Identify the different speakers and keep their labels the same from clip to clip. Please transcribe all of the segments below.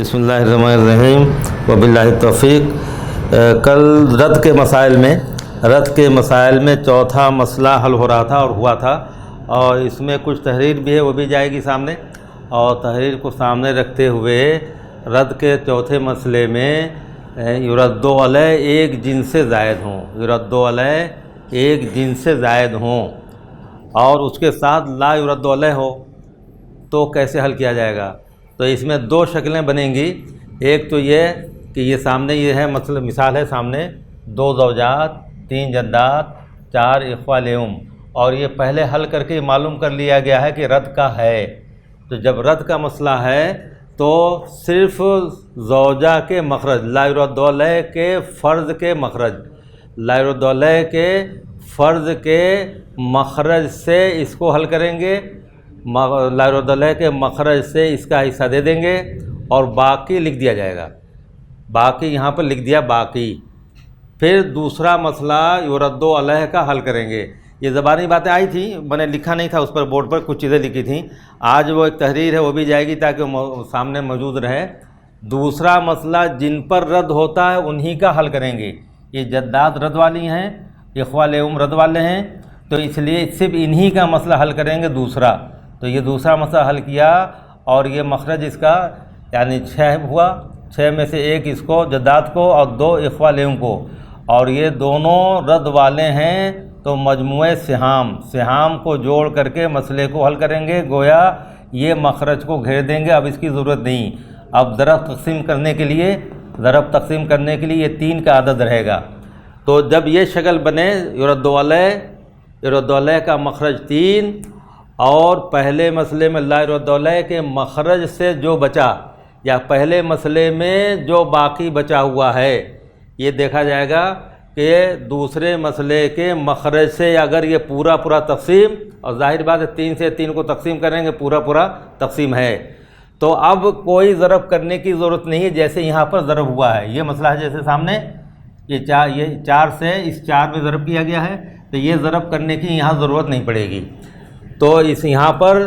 Speaker 1: بسم اللہ الرحمن الرحیم وباللہ التوفیق۔ کل رد کے مسائل میں چوتھا مسئلہ حل ہو رہا تھا اور ہوا تھا، اور اس میں کچھ تحریر بھی ہے، وہ بھی جائے گی سامنے، اور تحریر کو سامنے رکھتے ہوئے رد کے چوتھے مسئلے میں یرد علیہ ایک جن سے زائد ہوں، یرد علیہ ایک جن سے زائد ہوں اور اس کے ساتھ لا یرد علیہ ہو تو کیسے حل کیا جائے گا؟ تو اس میں دو شکلیں بنیں گی۔ ایک تو یہ کہ یہ سامنے یہ ہے مثال ہے سامنے، 2 زوجات، 3 جدات، 4 اخوہ لعم، اور یہ پہلے حل کر کے معلوم کر لیا گیا ہے کہ رد کا ہے۔ تو جب رد کا مسئلہ ہے تو صرف زوجہ کے مخرج، لا یرد علیہ کے فرض کے مخرج، لا یرد علیہ کے فرض کے مخرج سے اس کو حل کریں گے، لا یرد علیہ کے مخرج سے اس کا حصہ دے دیں گے، اور باقی لکھ دیا جائے گا، باقی یہاں پر لکھ دیا باقی۔ پھر دوسرا مسئلہ یرد علیہ کا حل کریں گے۔ یہ زبانی باتیں آئی تھیں، میں نے لکھا نہیں تھا اس پر، بورڈ پر کچھ چیزیں لکھی تھیں، آج وہ ایک تحریر ہے وہ بھی جائے گی تاکہ سامنے موجود رہے۔ دوسرا مسئلہ جن پر رد ہوتا ہے انہی کا حل کریں گے۔ یہ جدات رد والی ہیں، اخوہ لعم رد والے ہیں، تو اس لیے صرف انہی کا مسئلہ حل کریں گے دوسرا۔ تو یہ دوسرا مسئلہ حل کیا، اور یہ مخرج اس کا یعنی 6 ہوا، 6 میں سے ایک اس کو جدات کو اور 2 اخوہ لعم کو، اور یہ دونوں رد والے ہیں، تو مجموعہ سہام کو جوڑ کر کے مسئلے کو حل کریں گے۔ گویا یہ مخرج کو گھیر دیں گے، اب اس کی ضرورت نہیں۔ اب ضرب تقسیم کرنے کے لیے یہ 3 کا عدد رہے گا۔ تو جب یہ شکل بنے یرد علیہ کا مخرج 3، اور پہلے مسئلے میں لا یرد علیہ کے مخرج سے جو بچا، یا پہلے مسئلے میں جو باقی بچا ہوا ہے، یہ دیکھا جائے گا کہ دوسرے مسئلے کے مخرج سے اگر یہ پورا تقسیم، اور ظاہر بات ہے 3 سے 3 کو تقسیم کریں گے، پورا تقسیم ہے، تو اب کوئی ضرب کرنے کی ضرورت نہیں ہے، جیسے یہاں پر ضرب ہوا ہے۔ یہ مسئلہ ہے جیسے سامنے یہ 4 سے اس 4 میں ضرب کیا گیا ہے، تو یہ ضرب کرنے کی یہاں ضرورت نہیں پڑے گی۔ تو اس یہاں پر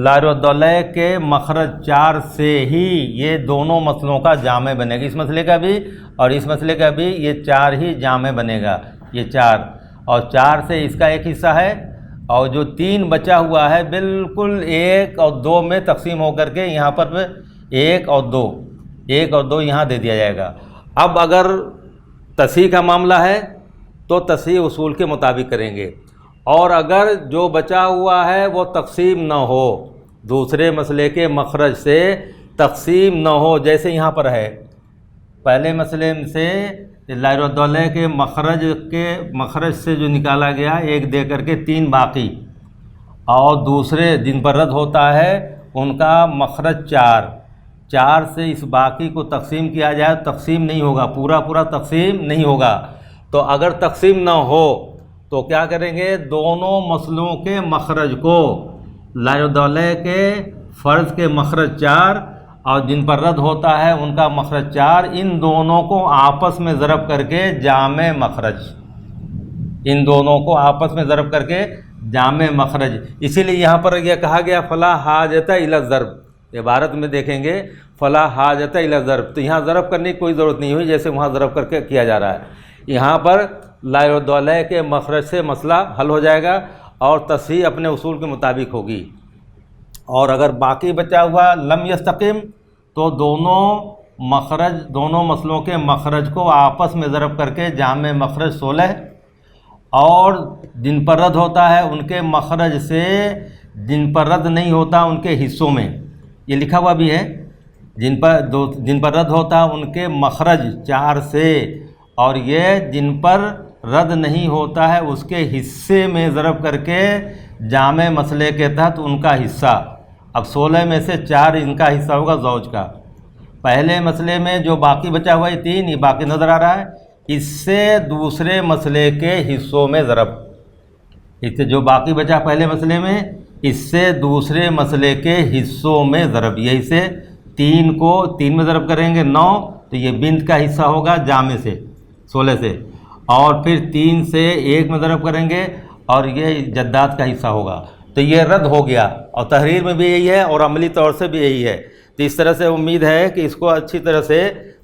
Speaker 1: لا یرد علیہ کے مخرج 4 سے ہی یہ دونوں مسئلوں کا جامع بنے گا، اس مسئلے کا بھی اور اس مسئلے کا بھی، یہ 4 ہی جامع بنے گا، یہ 4، اور 4 سے اس کا ایک حصہ ہے، اور جو 3 بچا ہوا ہے بالکل 1 اور 2 میں تقسیم ہو کر کے یہاں پر 1 اور 2 یہاں دے دیا جائے گا۔ اب اگر تصحیح کا معاملہ ہے تو تصحیح اصول کے مطابق کریں گے، اور اگر جو بچا ہوا ہے وہ تقسیم نہ ہو، دوسرے مسئلے کے مخرج سے تقسیم نہ ہو، جیسے یہاں پر ہے پہلے مسئلے سے لا یرد علیہ کے مخرج سے جو نکالا گیا 1 دے کر کے 3 باقی، اور دوسرے جن پر رد ہوتا ہے ان کا مخرج 4 سے اس باقی کو تقسیم کیا جائے، تقسیم نہیں ہوگا، پورا تقسیم نہیں ہوگا۔ تو اگر تقسیم نہ ہو تو کیا کریں گے؟ دونوں مسئلوں کے مخرج کو، لا یرد علیہ کے فرض کے مخرج 4 اور جن پر رد ہوتا ہے ان کا مخرج 4، ان دونوں کو آپس میں ضرب کر کے جامع مخرج، اسی لیے یہاں پر یہ کہا گیا فلا حاجت الی الضرب، عبارت میں دیکھیں گے فلا حاجت الی الضرب، تو یہاں ضرب کرنے کی کوئی ضرورت نہیں ہوئی جیسے وہاں ضرب کر کے کیا جا رہا ہے۔ یہاں پر لا یرد علیہ کے مخرج سے مسئلہ حل ہو جائے گا، اور تصحیح اپنے اصول کے مطابق ہوگی۔ اور اگر باقی بچا ہوا لم یستقم، تو دونوں مسئلوں کے مخرج کو آپس میں ضرب کر کے جامع مخرج 16، اور جن پر رد ہوتا ہے ان کے مخرج سے جن پر رد نہیں ہوتا ان کے حصوں میں، یہ لکھا ہوا بھی ہے، جن پر رد ہوتا ان کے مخرج 4 سے، اور یہ جن پر رد نہیں ہوتا ہے اس کے حصے میں ضرب کر کے جامع مسئلے کے تحت ان کا حصہ۔ اب 16 میں سے 4 ان کا حصہ ہوگا زوج کا۔ پہلے مسئلے میں جو باقی بچا ہوا ہے 3، یہ باقی نظر آ رہا ہے، اس سے دوسرے مسئلے کے حصوں میں ضرب، اس سے جو باقی بچا پہلے مسئلے میں، اس سے دوسرے مسئلے کے حصوں میں ضرب، یہی سے 3 کو 3 میں ضرب کریں گے 9، تو یہ بنت کا حصہ ہوگا جامع سے 16 سے، اور پھر 3 سے 1 میں ضرب کریں گے، اور یہ جدات کا حصہ ہوگا۔ تو یہ رد ہو گیا، اور تحریر میں بھی یہی ہے اور عملی طور سے بھی یہی ہے۔ تو تو اس طرح سے امید ہے کہ اس کو اچھی طرح سے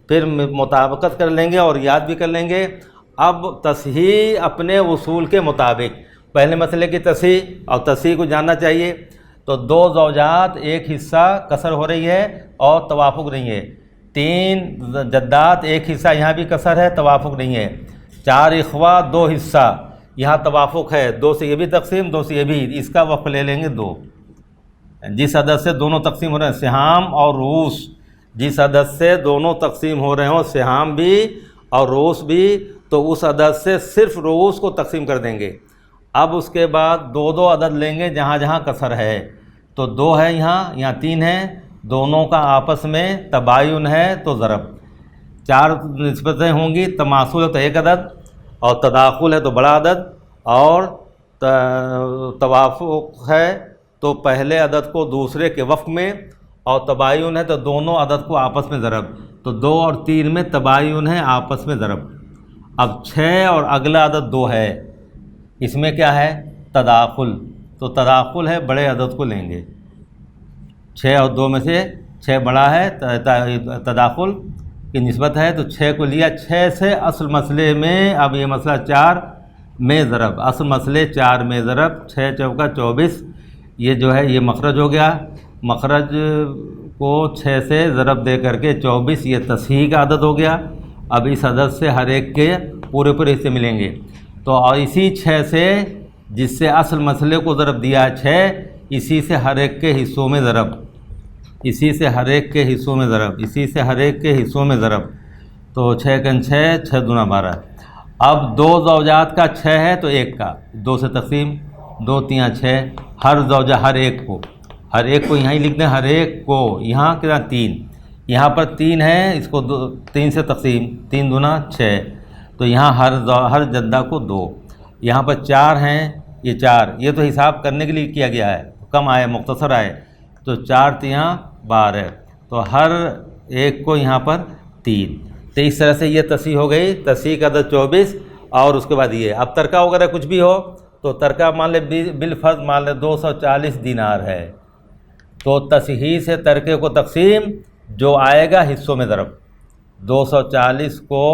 Speaker 1: پھر مطابقت کر لیں گے اور یاد بھی کر لیں گے۔ اب تصحیح اپنے اصول کے مطابق، پہلے مسئلے کی تصحیح اور تصحیح کو جاننا چاہیے۔ تو 2 زوجات ایک حصہ کسر ہو رہی ہے اور توافق نہیں ہے، 3 جدات ایک حصہ یہاں بھی کسر ہے، توافق نہیں ہے، 4 اخوہ 2 حصہ یہاں توافق ہے، 2 سے یہ بھی تقسیم 2 سے یہ بھی، اس کا وقف لے لیں گے 2۔ جس عدد سے دونوں تقسیم ہو رہے ہیں سہام اور رؤوس، جس عدد سے دونوں تقسیم ہو رہے ہوں سہام بھی اور رؤوس بھی، تو اس عدد سے صرف رؤوس کو تقسیم کر دیں گے۔ اب اس کے بعد 2 عدد لیں گے جہاں جہاں کسر ہے، تو 2 ہے یہاں 3 ہے، دونوں کا آپس میں تباین ہے تو ضرب، 4 نسبتیں ہوں گی، تماثل ہے تو 1 عدد اور تداخل ہے تو بڑا عدد، اور توافق ہے تو پہلے عدد کو دوسرے کے وفق میں، اور تباین ہے تو دونوں عدد کو آپس میں ضرب، تو 2 اور 3 میں تباین ہے آپس میں ضرب۔ اب 6 اور اگلا عدد 2 ہے، اس میں کیا ہے تداخل، تو تداخل ہے بڑے عدد کو لیں گے، 6 اور 2 میں سے 6 بڑا ہے، تداخل کی نسبت ہے تو 6 کو لیا، 6 سے اصل مسئلے میں اب یہ مسئلہ 4 میں ضرب، اصل مسئلے 4 میں ضرب، 6 چوکا 24، یہ جو ہے یہ مخرج ہو گیا، مخرج کو 6 سے ضرب دے کر کے 24، یہ تصحیح کا عدد ہو گیا۔ اب اس عدد سے ہر ایک کے پورے حصے ملیں گے، تو اور اسی 6 سے جس سے اصل مسئلے کو ضرب دیا ہے 6، اسی سے ہر ایک کے حصوں میں ضرب، اسی سے ہر ایک کے حصوں میں ضرب، اسی سے ہر ایک کے حصوں میں ضرب، تو 6 کن 6، 6 دونا 12۔ اب 2 زوجات کا 6 ہے تو 1 کا 2 سے تقسیم، 2 3 6، ہر زوجہ ہر ایک کو یہاں ہی لکھ دیں، ہر ایک کو، یہاں کتنا 3، یہاں پر 3 ہے، اس کو 3 سے تقسیم، 3 دونا 6، تو یہاں ہر جدہ کو 2، یہاں پر 4 ہیں، یہ 4، یہ تو حساب کرنے کے لیے کیا گیا ہے، کم آئے مختصر آئے، تو 4 3 12، تو ہر ایک کو یہاں پر 3، تو اس طرح سے یہ تصحیح ہو گئی، تصحیح کا عدد 24، اور اس کے بعد یہ اب ترکہ وغیرہ کچھ بھی ہو تو ترکہ مان لے بالفرض مان لے 240 دینار ہے، تو تصحیح سے ترکے کو تقسیم، جو آئے گا حصوں میں ضرب، 240 کو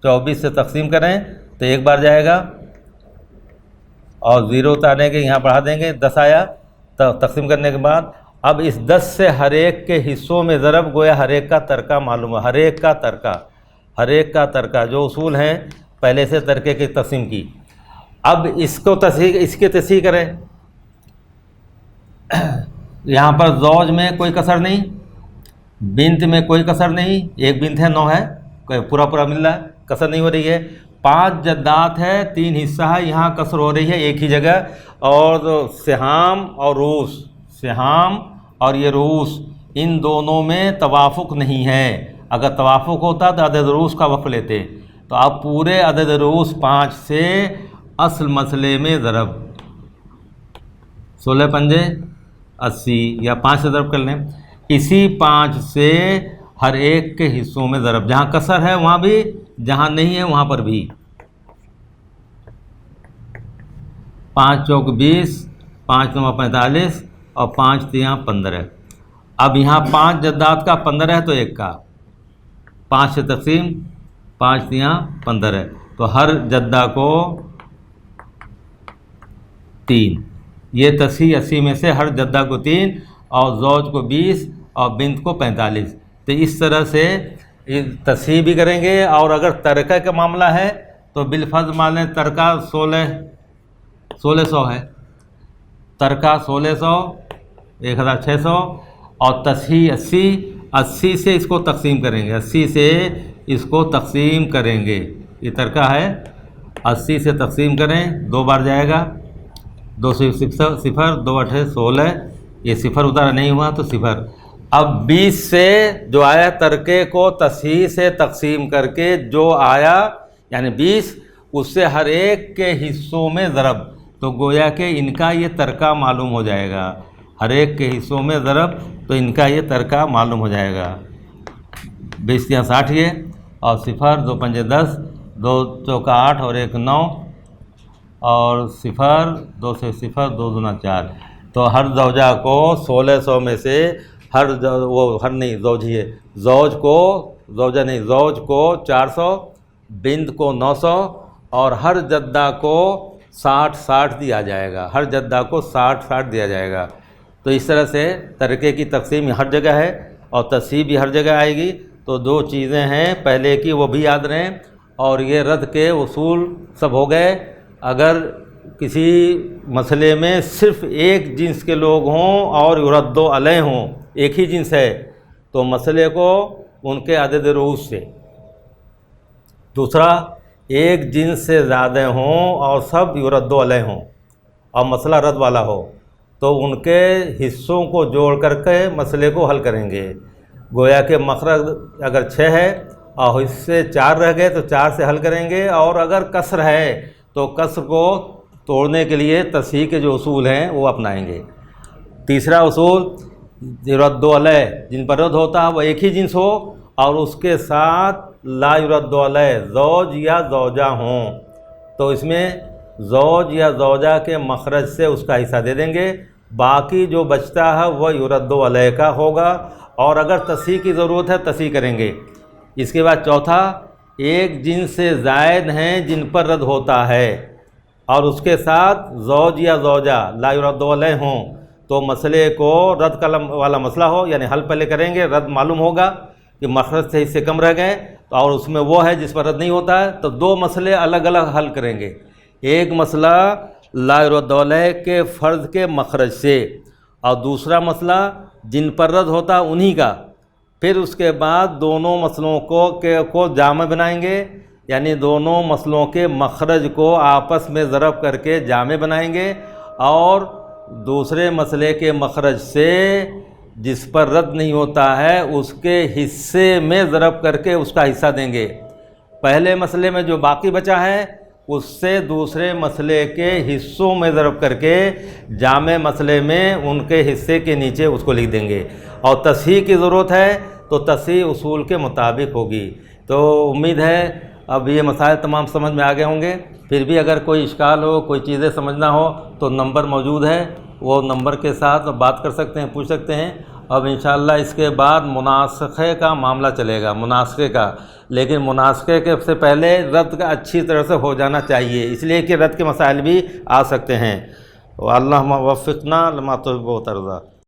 Speaker 1: 24 سے تقسیم کریں تو 1 بار جائے گا، اور 0 اتارنے کے یہاں بڑھا دیں گے، 10 آیا تقسیم کرنے کے بعد، اب اس 10 سے ہر ایک کے حصوں میں ضرب، گویا ہر ایک کا ترکہ معلوم ہے، ہر ایک کا ترکہ جو اصول ہیں پہلے سے ترکے کی تقسیم کی۔ اب اس کی تصحیح کریں، یہاں پر زوج میں کوئی کسر نہیں، بنت میں کوئی کسر نہیں، 1 بنت ہے 9 ہے، پورا مل رہا ہے، کسر نہیں ہو رہی ہے، 5 جدات ہے، 3 حصہ ہے، یہاں کسر ہو رہی ہے ایک ہی جگہ، اور سہام اور رؤوس، سہام اور یہ رؤوس، ان دونوں میں توافق نہیں ہے، اگر توافق ہوتا تو عدد رؤوس کا وقف لیتے، تو اب پورے عدد رؤوس 5 سے اصل مسئلے میں ضرب، 16 پنجے 80، یا 5 سے ضرب کر لیں، اسی 5 سے ہر ایک کے حصوں میں ضرب، جہاں کسر ہے وہاں بھی، جہاں نہیں ہے وہاں پر بھی، 5 چوک 20، 5 9 45، اور 5 3 15۔ اب یہاں 5 جدات کا 15 ہے تو 1 کا 5 سے تقسیم، 5 3 15، تو ہر جدہ کو 3، یہ تصحیح 80 میں سے ہر جدہ کو 3، اور زوج کو 20 اور بنت کو 45، تو اس طرح سے تصحیح بھی کریں گے۔ اور اگر ترکہ کا معاملہ ہے تو بالفرض مان لیں ترکہ 1600 ہے، ترکہ 1600 1600، اور تصحیح 80 سے اس کو تقسیم کریں گے، 80 سے اس کو تقسیم کریں گے، یہ ترکہ ہے، 80 سے تقسیم کریں، 2 بار جائے گا، 2 سے 0، 2 8 16، یہ 0 اتارا نہیں ہوا تو 0۔ اب 20 سے جو آیا ترکے کو تصحیح سے تقسیم کر کے جو آیا یعنی 20، اس سے ہر ایک کے حصوں میں ضرب، تو گویا کہ ان کا یہ ترکہ معلوم ہو جائے گا، ہر ایک کے حصوں میں ضرب، تو ان کا یہ ترکہ معلوم ہو جائے گا، 20 یا 60 یہ، اور 0 2 5 10، 2 چوکا 8 اور 1 9، اور 0 2 سے 0 2 دونا 4، تو ہر زوجہ کو 1600 میں سے زوج کو 400، بنت کو 900، اور ہر جدہ کو 60 دیا جائے گا، ہر جدہ کو 60 دیا جائے گا۔ تو اس طرح سے ترکے کی تقسیم ہر جگہ ہے اور تصحیح بھی ہر جگہ آئے گی۔ تو دو چیزیں ہیں پہلے کی، وہ بھی یاد رہیں، اور یہ رد کے اصول سب ہو گئے۔ اگر کسی مسئلے میں صرف ایک جنس کے لوگ ہوں اور یرد علیہ ہوں، ایک ہی جنس ہے، تو مسئلے کو ان کے عدد رؤوس سے۔ دوسرا، ایک جنس سے زیادہ ہوں اور سب یرد علیہ ہوں اور مسئلہ رد والا ہو، تو ان کے حصوں کو جوڑ کر کے مسئلے کو حل کریں گے۔ گویا کہ مخرج اگر 6 ہے اور حصے 4 رہ گئے تو 4 سے حل کریں گے، اور اگر کسر ہے تو کسر کو توڑنے کے لیے تصحیح کے جو اصول ہیں وہ اپنائیں گے۔ تیسرا اصول، یرد علیہ، جن پر رد ہوتا ہے وہ ایک ہی جنس ہو اور اس کے ساتھ لا یرد علیہ زوج یا زوجہ ہوں، تو اس میں زوج یا زوجہ کے مخرج سے اس کا حصہ دے دیں گے، باقی جو بچتا ہے وہ یرد علیہ کا ہوگا، اور اگر تصحیح کی ضرورت ہے تصحیح کریں گے۔ اس کے بعد چوتھا، ایک جنس سے زائد ہیں جن پر رد ہوتا ہے اور اس کے ساتھ زوج یا زوجہ لا یرد علیہ ہوں، تو مسئلے کو رد والا مسئلہ ہو، یعنی حل پہلے کریں گے، رد معلوم ہوگا کہ مخرج سے حصے کم رہ گئے اور اس میں وہ ہے جس پر رد نہیں ہوتا ہے، تو دو مسئلے الگ الگ حل کریں گے۔ ایک مسئلہ لا یرد علیہ کے فرض کے مخرج سے، اور دوسرا مسئلہ جن پر رد ہوتا انہی کا۔ پھر اس کے بعد دونوں مسئلوں کو جامع بنائیں گے، یعنی دونوں مسئلوں کے مخرج کو آپس میں ضرب کر کے جامع بنائیں گے، اور دوسرے مسئلے کے مخرج سے جس پر رد نہیں ہوتا ہے اس کے حصے میں ضرب کر کے اس کا حصہ دیں گے۔ پہلے مسئلے میں جو باقی بچا ہے اس سے دوسرے مسئلے کے حصوں میں ضرب کر کے جامع مسئلے میں ان کے حصے کے نیچے اس کو لکھ دیں گے، اور تصحیح کی ضرورت ہے تو تصحیح اصول کے مطابق ہوگی۔ تو امید ہے اب یہ مسائل تمام سمجھ میں آ گئے ہوں گے۔ پھر بھی اگر کوئی اشکال ہو، کوئی چیزیں سمجھنا ہو تو نمبر موجود ہے، وہ نمبر کے ساتھ بات کر سکتے ہیں، پوچھ سکتے ہیں۔ اب انشاءاللہ اس کے بعد مناسخے کا معاملہ چلے گا، مناسخے کا، لیکن مناسخے کے سے پہلے رد کا اچھی طرح سے ہو جانا چاہیے، اس لیے کہ رد کے مسائل بھی آ سکتے ہیں۔ اللہم وفقنا لما تحب و ترضی۔